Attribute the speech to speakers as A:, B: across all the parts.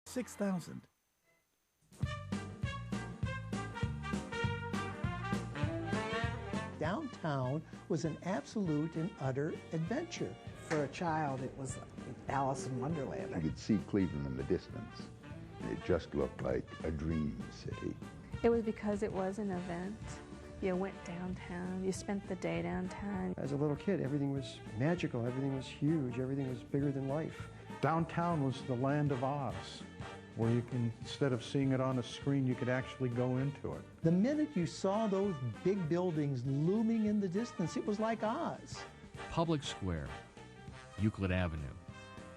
A: 6,000.
B: Downtown was an absolute and utter adventure.
C: For a child, it was Alice in Wonderland.
D: You could see Cleveland in the distance. It just looked like a dream city.
E: It was because it was an event. You went downtown, you spent the day downtown.
F: As a little kid, everything was magical, everything was huge, everything was bigger than life.
G: Downtown was the land of Oz, where you can, instead of seeing it on a screen, you could actually go into it.
B: The minute you saw those big buildings looming in the distance, it was like Oz.
H: Public Square, Euclid Avenue,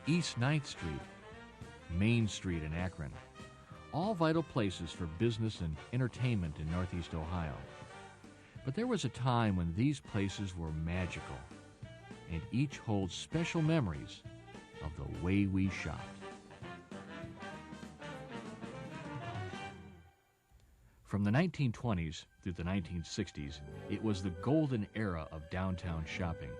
H: East 9th Street, Main Street in Akron, all vital places for business and entertainment in Northeast Ohio. But there was a time when these places were magical, and each holds special memories of the way we shopped. From the 1920s through the 1960s, it was the golden era of downtown shopping.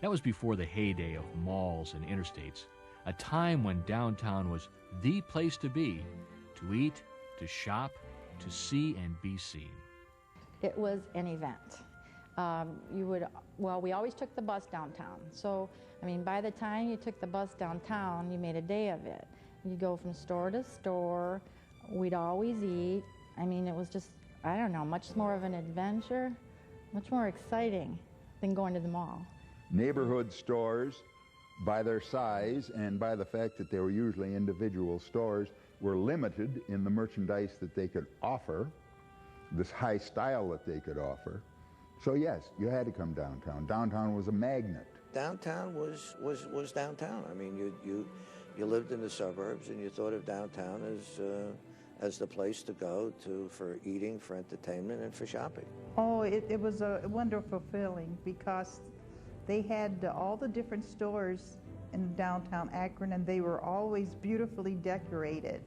H: That was before the heyday of malls and interstates, a time when downtown was the place to be, to eat, to shop, to see and be seen.
I: It was an event. We always took the bus downtown. So, I mean, by the time you took the bus downtown, you made a day of it. You'd go from store to store. We'd always eat. I mean, it was just, I don't know, much more of an adventure, much more exciting than going to the mall.
D: Neighborhood stores, by their size and by the fact that they were usually individual stores, were limited in the merchandise that they could offer, this high style that they could offer. So yes, you had to come downtown. Downtown was a magnet.
J: Downtown was downtown. I mean, you lived in the suburbs and you thought of downtown as the place to go to for eating, for entertainment, and for shopping.
K: Oh, it was a wonderful feeling because they had all the different stores in downtown Akron, and they were always beautifully decorated.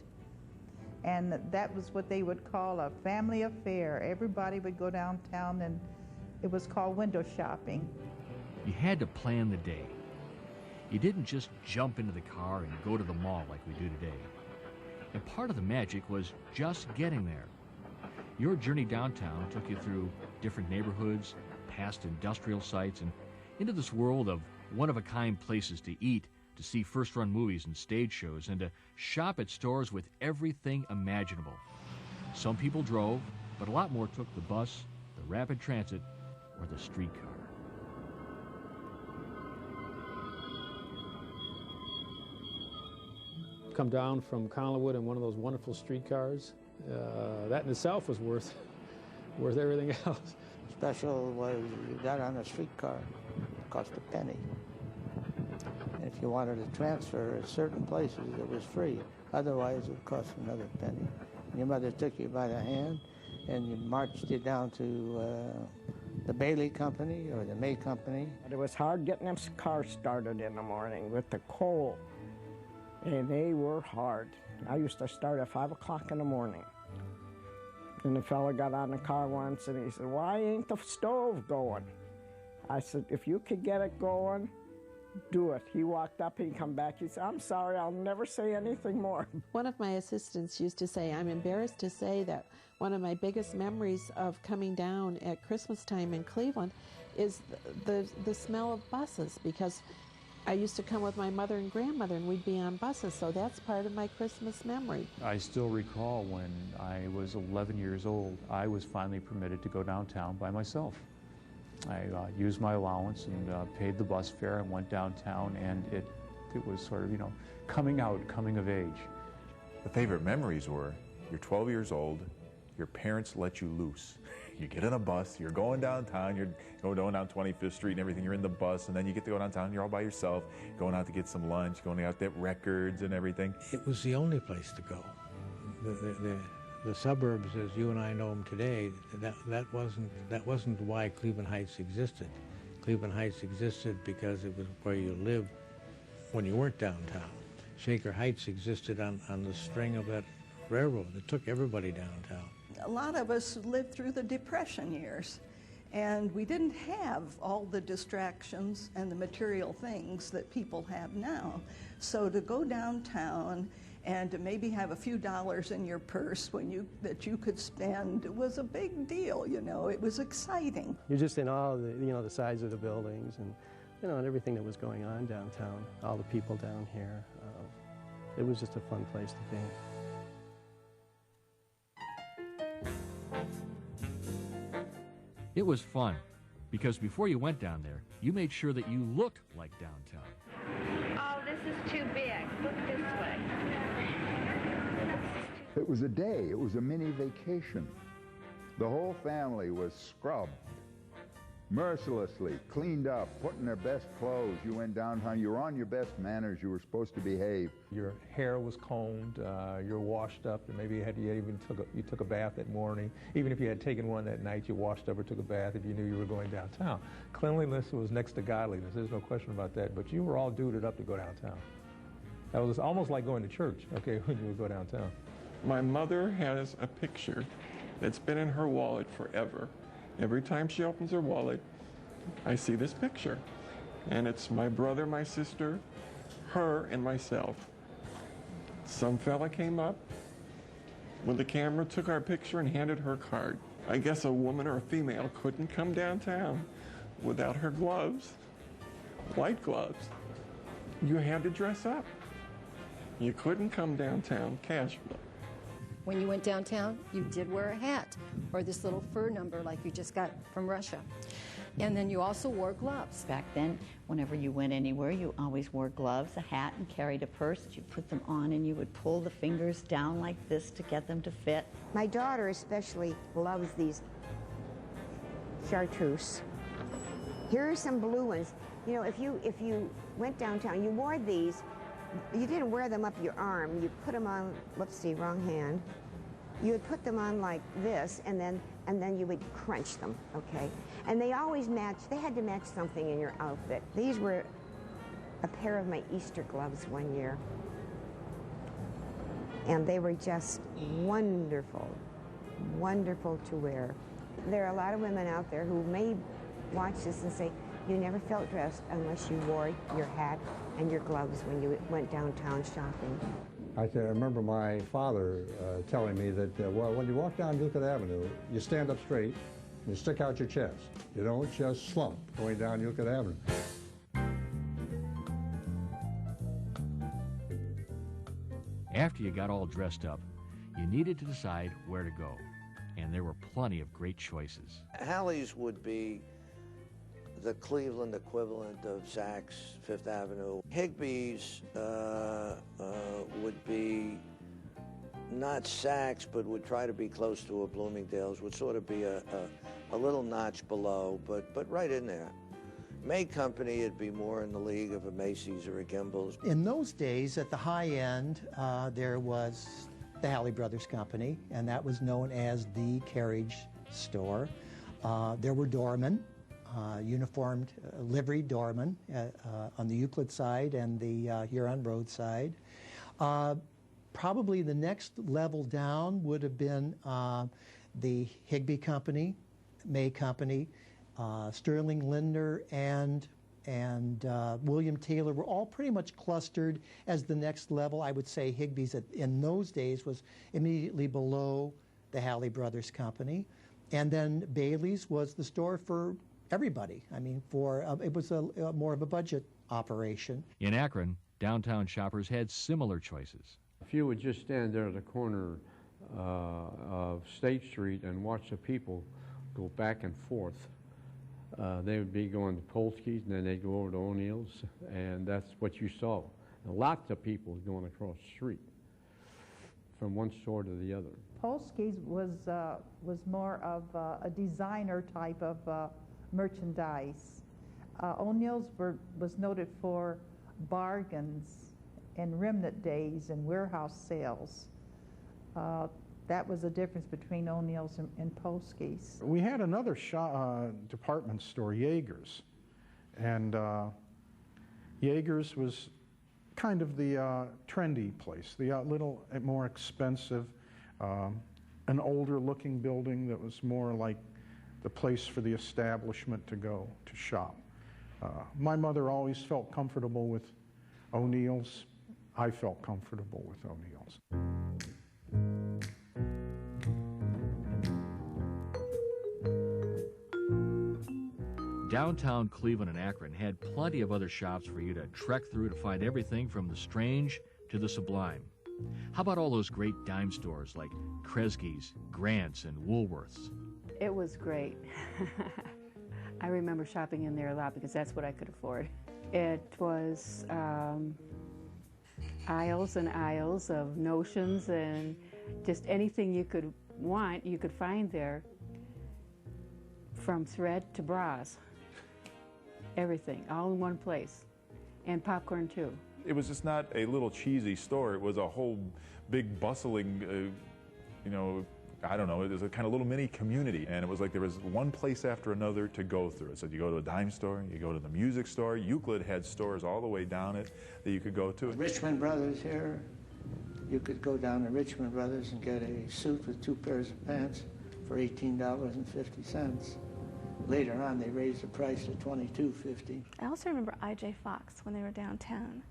K: And that was what they would call a family affair. Everybody would go downtown, and it was called window shopping.
H: You had to plan the day. You didn't just jump into the car and go to the mall like we do today. And part of the magic was just getting there. Your journey downtown took you through different neighborhoods, past industrial sites, and into this world of one-of-a-kind places to eat, to see first-run movies and stage shows, and to shop at stores with everything imaginable. Some people drove, but a lot more took the bus, the rapid transit, or the streetcar.
L: Come down from Collinwood in one of those wonderful streetcars. That in itself was worth everything else.
J: Special was you got on a streetcar, it cost a penny. And if you wanted to transfer at certain places, it was free. Otherwise, it would cost another penny. Your mother took you by the hand and you marched you down to the Bailey Company or the May Company.
C: It was hard getting them cars started in the morning with the coal. And they were hard. I used to start at 5 o'clock in the morning. And the fella got on the car once and he said, "Why ain't the stove going?" I said, "If you could get it going, do it." He walked up, he'd come back, he said, "I'm sorry, I'll never say anything more."
M: One of my assistants used to say, I'm embarrassed to say that one of my biggest memories of coming down at Christmas time in Cleveland is the smell of buses, because I used to come with my mother and grandmother and we'd be on buses, so that's part of my Christmas memory.
N: I still recall when I was 11 years old, I was finally permitted to go downtown by myself. I used my allowance and paid the bus fare and went downtown, and it was sort of, coming of age.
O: The favorite memories were, you're 12 years old, your parents let you loose. You get in a bus, you're going downtown, you're going down 25th Street and everything, you're in the bus, and then you get to go downtown, you're all by yourself, going out to get some lunch, going out to get records and everything.
A: It was the only place to go. The suburbs, as you and I know them today, that wasn't why Cleveland Heights existed. Cleveland Heights existed because it was where you lived when you weren't downtown. Shaker Heights existed on the string of that railroad that took everybody downtown.
P: A lot of us lived through the Depression years, and we didn't have all the distractions and the material things that people have now. So to go downtown and to maybe have a few dollars in your purse that you could spend was a big deal, you know. It was exciting.
F: You're just in awe of the size of the buildings and, and everything that was going on downtown, all the people down here. It was just a fun place to be.
H: It was fun, because before you went down there, you made sure that you looked like downtown.
Q: Oh, this is too big. Look this way.
D: It was a day. It was a mini vacation. The whole family was scrubbed, mercilessly cleaned up, put in their best clothes. You went downtown. You were on your best manners. You were supposed to behave.
R: Your hair was combed. You're washed up. And maybe you took a bath that morning. Even if you had taken one that night, you washed up or took a bath if you knew you were going downtown. Cleanliness was next to godliness. There's no question about that. But you were all duded up to go downtown. That was almost like going to church, okay, when you would go downtown.
S: My mother has a picture that's been in her wallet forever. Every time she opens her wallet, I see this picture. And it's my brother, my sister, her, and myself. Some fella came up with the camera, took our picture, and handed her card. I guess a woman or a female couldn't come downtown without her gloves, white gloves. You had to dress up. You couldn't come downtown casual.
T: When you went downtown, you did wear a hat or this little fur number like you just got from Russia. And then you also wore gloves.
U: Back then, whenever you went anywhere, you always wore gloves, a hat, and carried a purse. You put them on and you would pull the fingers down like this to get them to fit.
V: My daughter especially loves these chartreuse. Here are some blue ones. You know, if you went downtown, you wore these. You didn't wear them up your arm. You put them on, let's see, wrong hand. You would put them on like this, and then you would crunch them, okay? And they always matched. They had to match something in your outfit. These were a pair of my Easter gloves one year. And they were just wonderful, wonderful to wear. There are a lot of women out there who may watch this and say, you never felt dressed unless you wore your hat and your gloves when you went downtown shopping.
W: I remember my father telling me that, well, when you walk down Euclid Avenue, you stand up straight and you stick out your chest. You don't just slump going down Euclid Avenue.
H: After you got all dressed up, you needed to decide where to go, and there were plenty of great choices.
X: Hallie's would be the Cleveland equivalent of Saks Fifth Avenue. Higbee's would be not Saks, but would try to be close to a Bloomingdale's, would sort of be a little notch below, but right in there. May Company, it'd be more in the league of a Macy's or a Gimbel's.
B: In those days, at the high end, there was the Hallie Brothers Company, and that was known as the carriage store. There were doormen, uniformed, liveried doormen on the Euclid side and the Huron Road side. Probably the next level down would have been the Higbee Company, May Company, Sterling Linder and William Taylor were all pretty much clustered as the next level. I would say Higbee's in those days was immediately below the Hallie Brothers Company. And then Bailey's was the store for everybody. I mean, it was more of a budget operation.
H: In Akron, downtown shoppers had similar choices.
W: If you would just stand there at the corner of State Street and watch the people go back and forth, they would be going to Polsky's and then they'd go over to O'Neill's, and that's what you saw. And lots of people going across the street from one store to the other.
K: Polsky's was more of a designer type of merchandise. O'Neill's was noted for bargains and remnant days and warehouse sales. That was the difference between O'Neill's and Polsky's.
G: We had another department store, Jaeger's, and Jaeger's was kind of the trendy place, the little more expensive, an older looking building that was more like the place for the establishment to go to shop. My mother always felt comfortable with O'Neill's. I felt comfortable with O'Neill's.
H: Downtown Cleveland and Akron had plenty of other shops for you to trek through to find everything from the strange to the sublime. How about all those great dime stores like Kresge's, Grant's, and Woolworth's?
E: It was great. I remember shopping in there a lot because that's what I could afford. It was aisles and aisles of notions and just anything you could want, you could find there, from thread to bras. Everything, all in one place. And popcorn too.
O: It was just not a little cheesy store. It was a whole big bustling, I don't know, it was a kind of little mini community. And it was like there was one place after another to go through. So you go to a dime store, you go to the music store. Euclid had stores all the way down it that you could go to.
I: Richmond Brothers here, you could go down to Richmond Brothers and get a suit with 2 pairs of pants for $18.50. Later on, they raised the price to $22.50.
J: I also remember I.J. Fox when they were downtown.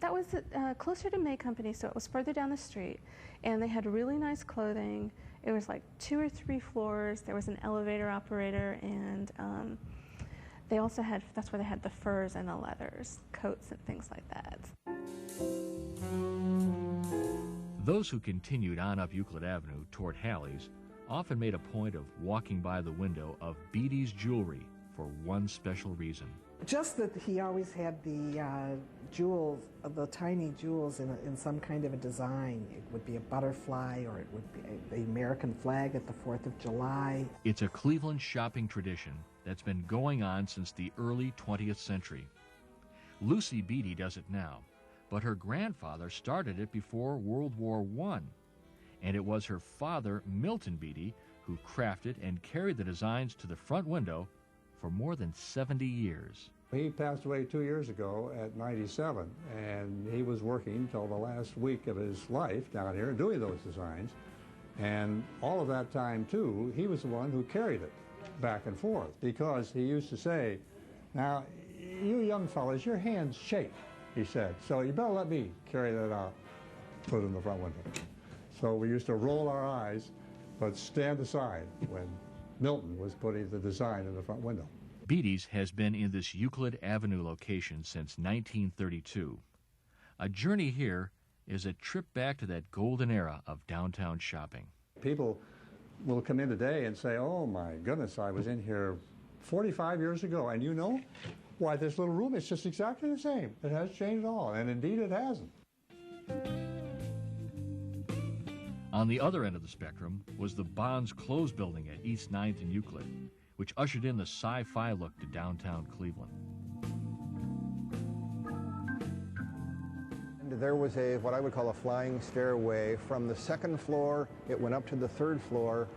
J: That was closer to May Company, so it was further down the street. And they had really nice clothing. It was like 2 or 3 floors. There was an elevator operator, and they also had, that's where they had the furs and the leathers, coats and things like that.
H: Those who continued on up Euclid Avenue toward Halley's often made a point of walking by the window of Beatty's Jewelry for one special reason.
L: Just that he always had the jewels, the tiny jewels in some kind of a design. It would be a butterfly, or it would be the American flag at the 4th of July.
H: It's a Cleveland shopping tradition that's been going on since the early 20th century. Lucy Beatty does it now, but her grandfather started it before World War I. And it was her father, Milton Beatty, who crafted and carried the designs to the front window for more than 70 years.
Y: He passed away 2 years ago at 97, and he was working till the last week of his life down here doing those designs. And all of that time, too, he was the one who carried it back and forth, because he used to say, "Now, you young fellas, your hands shake," he said, "so you better let me carry that out, put it in the front window." So we used to roll our eyes, but stand aside when Milton was putting the design in the front window.
H: Beatty's has been in this Euclid Avenue location since 1932. A journey here is a trip back to that golden era of downtown shopping.
Y: People will come in today and say, "Oh my goodness, I was in here 45 years ago, and you know, why, this little room is just exactly the same. It hasn't changed at all," and indeed it hasn't.
H: On the other end of the spectrum was the Bonds Clothes Building at East 9th and Euclid, which ushered in the sci-fi look to downtown Cleveland.
Z: And there was what I would call a flying stairway. From the 2nd floor, it went up to the 3rd floor,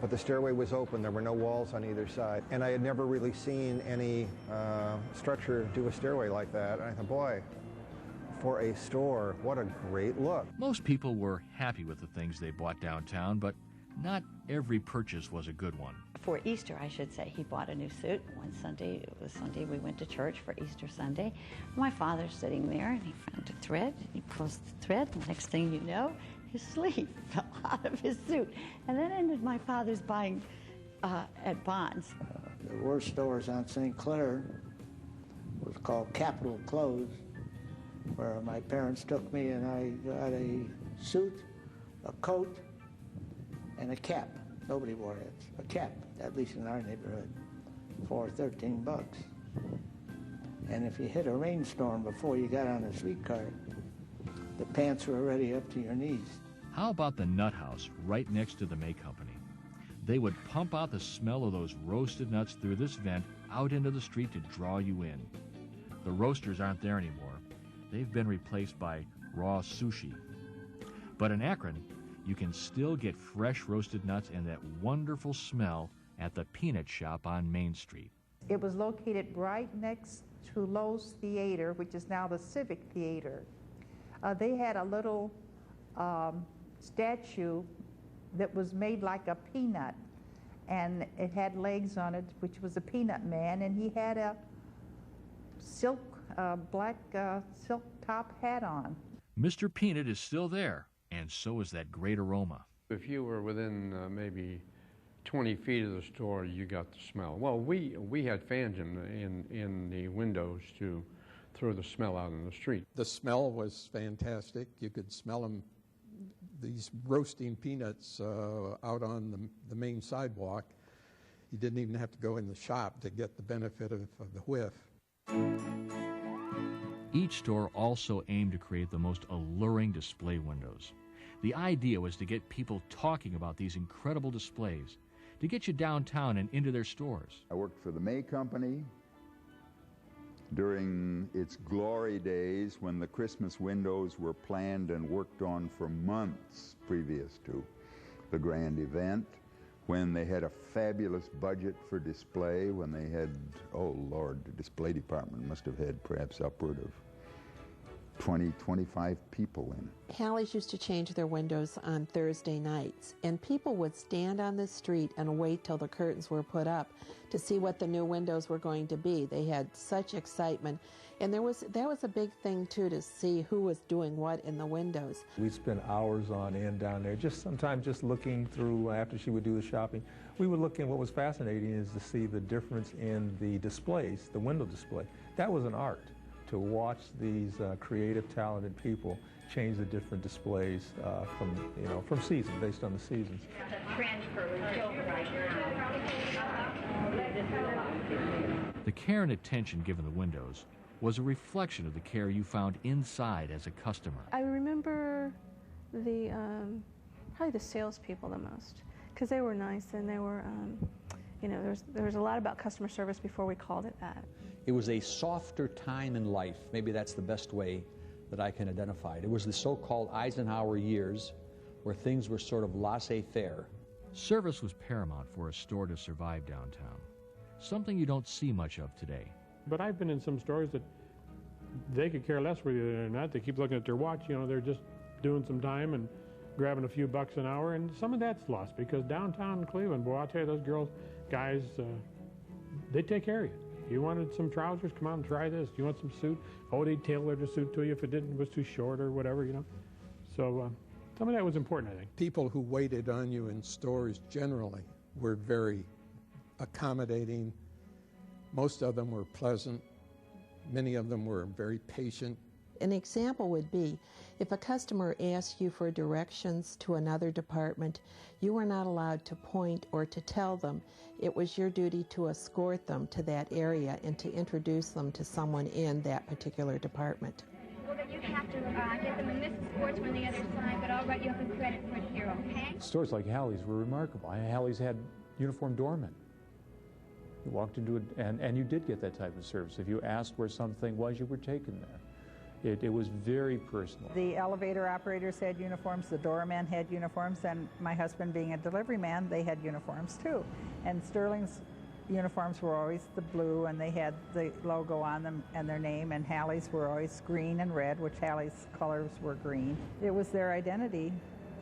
Z: but the stairway was open. There were no walls on either side. And I had never really seen any structure do a stairway like that. And I thought, boy, for a store, what a great look.
H: Most people were happy with the things they bought downtown, but not every purchase was a good one.
U: For Easter, I should say, he bought a new suit. One Sunday, it was Sunday, we went to church for Easter Sunday. My father's sitting there, and he found a thread. He pulls the thread, and the next thing you know, his sleeve fell out of his suit. And that ended my father's buying at Bonds.
I: The worst stores on St. Clair was called Capitol Clothes, where my parents took me, and I got a suit, a coat, and a cap. Nobody wore it. A cap, at least in our neighborhood, for $13. And if you hit a rainstorm before you got on a streetcar, the pants were already up to your knees.
H: How about the Nut House right next to the May Company? They would pump out the smell of those roasted nuts through this vent out into the street to draw you in. The roasters aren't there anymore. They've been replaced by raw sushi. But in Akron, you can still get fresh roasted nuts and that wonderful smell at the Peanut Shop on Main Street.
K: It was located right next to Lowe's Theater, which is now the Civic Theater. They had a little statue that was made like a peanut, and it had legs on it, which was a peanut man, and he had a silk, black silk top hat on.
H: Mr. Peanut is still there, and so is that great aroma.
W: If you were within maybe 20 feet of the store, you got the smell. Well, we had fans in the windows to throw the smell out in the street.
A: The smell was fantastic. You could smell them, these roasting peanuts out on the main sidewalk. You didn't even have to go in the shop to get the benefit of the whiff.
H: Each store also aimed to create the most alluring display windows. The idea was to get people talking about these incredible displays, to get you downtown and into their stores.
D: I worked for the May Company during its glory days when the Christmas windows were planned and worked on for months previous to the grand event, when they had a fabulous budget for display, when they had, oh Lord, the display department must have had perhaps upward of 20, 25 people in it.
C: Hallie's used to change their windows on Thursday nights, and people would stand on the street and wait till the curtains were put up to see what the new windows were going to be. They had such excitement, and that was a big thing too, to see who was doing what in the windows.
R: We spent hours on end down there, sometimes just looking through after she would do the shopping. We would look in. What was fascinating is to see the difference in the displays, the window display. That was an art, to watch these creative, talented people change the different displays from season, based on the seasons.
Q: The trend for silver right now.
H: The care and attention given the windows was a reflection of the care you found inside as a customer.
J: I remember probably the salespeople the most, because they were nice and they were, there was a lot about customer service before we called it that.
F: It was a softer time in life. Maybe that's the best way that I can identify it. It was the so-called Eisenhower years where things were sort of laissez-faire.
H: Service was paramount for a store to survive downtown, something you don't see much of today.
M: But I've been in some stores that they could care less whether or not. They keep looking at their watch. They're just doing some time and grabbing a few bucks an hour, and some of that's lost because downtown Cleveland, boy, I'll tell you, those girls, guys, they take care of you. You wanted some trousers? Come out and try this. You want some suit? Oh, they'd tailor the suit to you if it was too short or whatever, So some of that was important, I think.
A: People who waited on you in stores generally were very accommodating. Most of them were pleasant. Many of them were very patient.
C: An example would be, if a customer asked you for directions to another department, you were not allowed to point or to tell them. It was your duty to escort them to that area and to introduce them to someone in that particular department.
Q: Well, then you have to get them in this sports on the other side, but I'll write you up a credit for it here, okay?
N: Stores like Hallie's were remarkable. Hallie's had uniformed doormen. You walked into it, and you did get that type of service. If you asked where something was, you were taken there. It was very personal.
K: The elevator operators had uniforms, the doormen had uniforms, and my husband being a delivery man, they had uniforms too. And Sterling's uniforms were always the blue, and they had the logo on them and their name, and Hallie's were always green and red, which Hallie's colors were green. It was their identity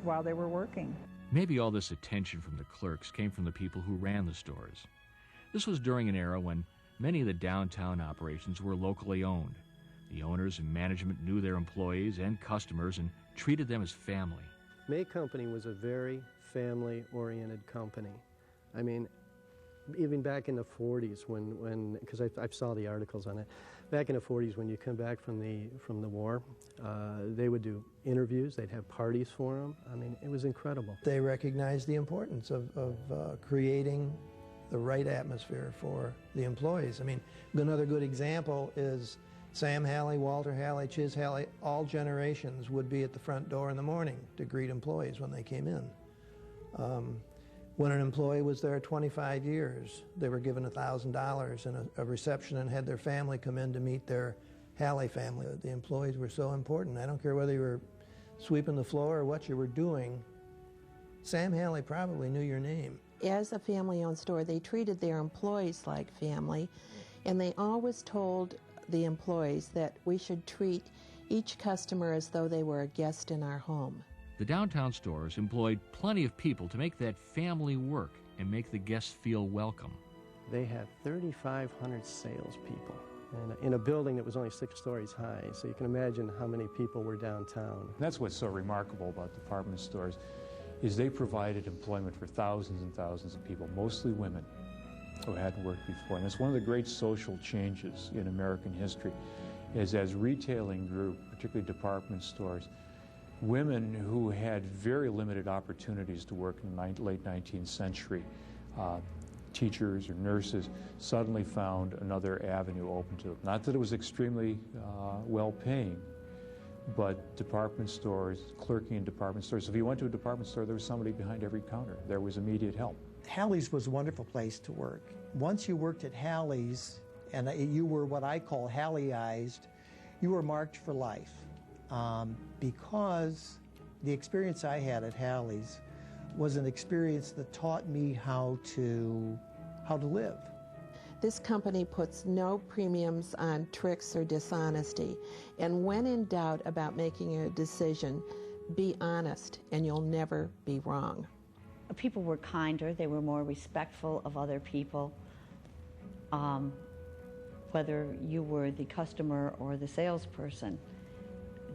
K: while they were working.
H: Maybe all this attention from the clerks came from the people who ran the stores. This was during an era when many of the downtown operations were locally owned. The owners and management knew their employees and customers and treated them as family.
P: May Company was a very family-oriented company. I mean, even back in the 40s because I saw the articles on it, back in the 40s when you come back from the war, they would do interviews, they'd have parties for them. I mean, it was incredible.
B: They recognized the importance of creating the right atmosphere for the employees. I mean, another good example is Sam Hallie, Walter Hallie, Chiz Hallie, all generations would be at the front door in the morning to greet employees when they came in. When an employee was there 25 years, they were given $1,000 and a reception and had their family come in to meet their Hallie family. The employees were so important. I don't care whether you were sweeping the floor or what you were doing, Sam Hallie probably knew your name.
C: As a family-owned store, they treated their employees like family, and they always told the employees that we should treat each customer as though they were a guest in our home.
H: The downtown stores employed plenty of people to make that family work and make the guests feel welcome.
P: They had 3,500 salespeople in a building that was only 6 stories high. So you can imagine how many people were downtown.
N: That's what's so remarkable about department stores, is they provided employment for thousands and thousands of people, mostly women who hadn't worked before. And it's one of the great social changes in American history, is as retailing grew, particularly department stores, women who had very limited opportunities to work in the late 19th century, teachers or nurses, suddenly found another avenue open to them. Not that it was extremely well-paying, but department stores, clerking in department stores. If you went to a department store, there was somebody behind every counter. There was immediate help.
B: Halley's was a wonderful place to work. Once you worked at Halley's, and you were what I call Halleyized, you were marked for life. Because the experience I had at Halley's was an experience that taught me how to live.
C: This company puts no premiums on tricks or dishonesty. And when in doubt about making a decision, be honest and you'll never be wrong.
U: People were kinder, they were more respectful of other people. Whether you were the customer or the salesperson,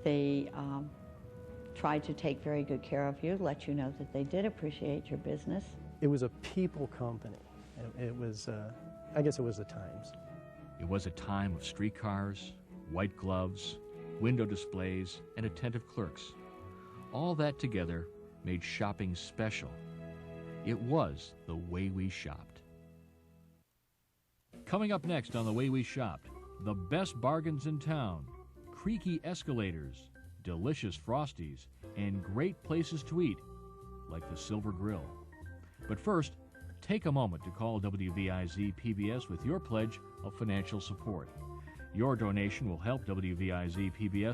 U: they tried to take very good care of you, let you know that they did appreciate your business.
P: It was a people company. It was, I guess it was the times.
H: It was a time of streetcars, white gloves, window displays, and attentive clerks. All that together made shopping special. It was the way we shopped. Coming up next on The Way We Shopped, the best bargains in town, creaky escalators, delicious Frosties, and great places to eat, like the Silver Grill. But first, take a moment to call WVIZ PBS with your pledge of financial support. Your donation will help WVIZ PBS